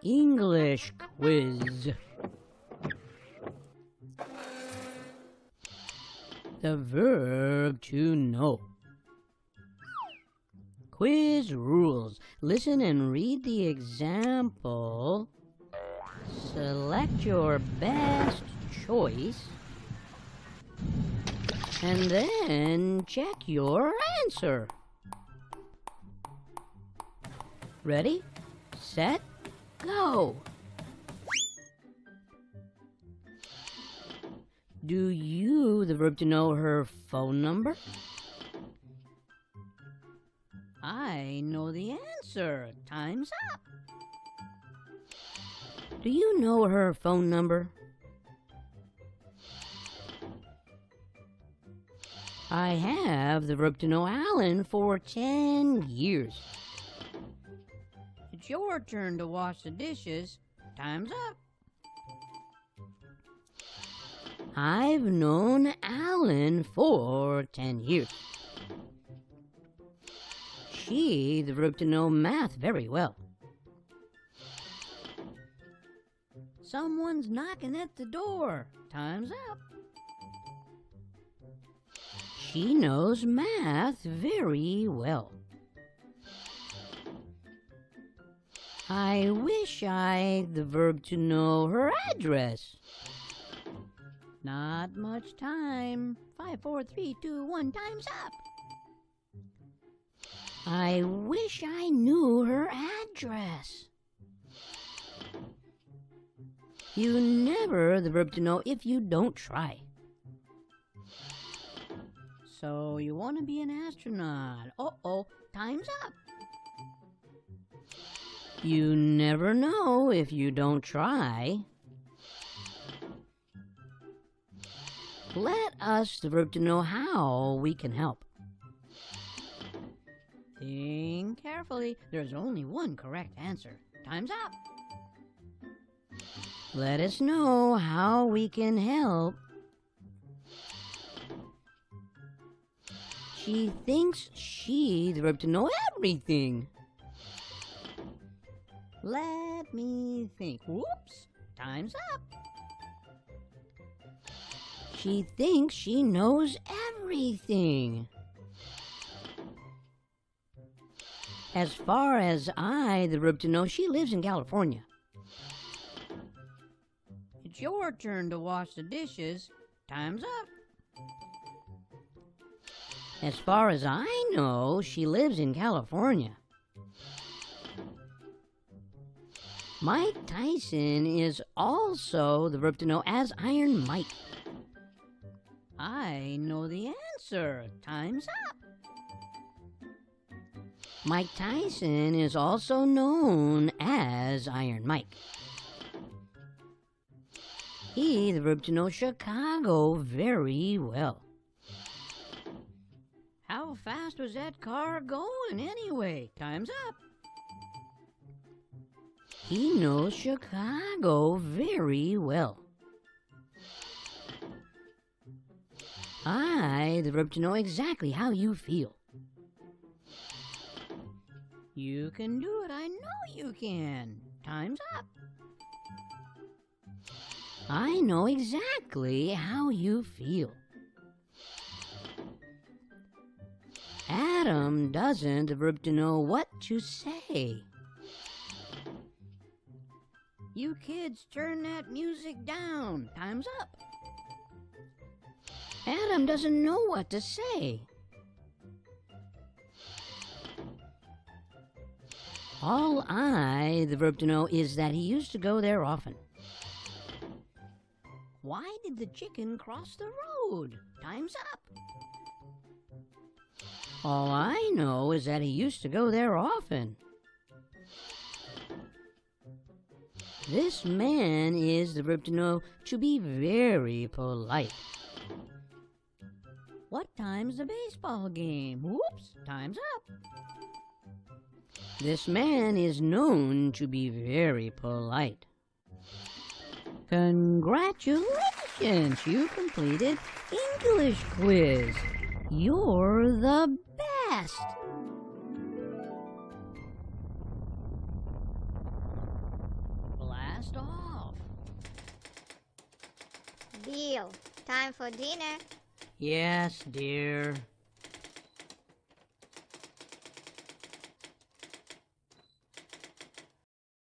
English quiz. The verb to know. Quiz rules. Listen and read the example. Select your best choice. And then check your answer. Ready, set, go. Do you, the verb to know, her phone number? I know the answer. Time's up. Do you know her phone number? I have the verb to know Alan for 10 years. It's your turn to wash the dishes. Time's up. I've known Alan for 10 years. She, the verb to know math very well. Someone's knocking at the door. Time's up. She knows math very well. I wish I, the verb to know, her address. Not much time. 5, 4, 3, 2, 1, time's up. I wish I knew her address. You never, the verb to know, if you don't try. So you want to be an astronaut. Uh-oh, time's up. You never know if you don't try. Let us, the verb to know, how we can help. Think carefully. There's only one correct answer. Time's up. Let us know how we can help. She thinks she, the verb to know, everything. Let me think. Whoops, time's up. She thinks she knows everything. As far as I, the verb to know, she lives in California. It's your turn to wash the dishes. Time's up. As far as I know, she lives in California. Mike Tyson is also the verb to know as Iron Mike. I know the answer. Time's up. Mike Tyson is also known as Iron Mike. He, the verb to know, Chicago very well. How fast was that car going anyway? Time's up. He knows Chicago very well. I, the verb to know, exactly how you feel. You can do it. I know you can. Time's up. I know exactly how you feel. Adam doesn't, the verb to know, what to say. You kids, turn that music down. Time's up. Adam doesn't know what to say. All I, the verb to know, is that he used to go there often. Why did the chicken cross the road? Time's up. All I know is that he used to go there often. This man is the verb to know, to be very polite. What time's the baseball game? Whoops, time's up. This man is known to be very polite. Congratulations, you completed English quiz. You're the best. blast off. Deal. Time for dinner. Yes, dear.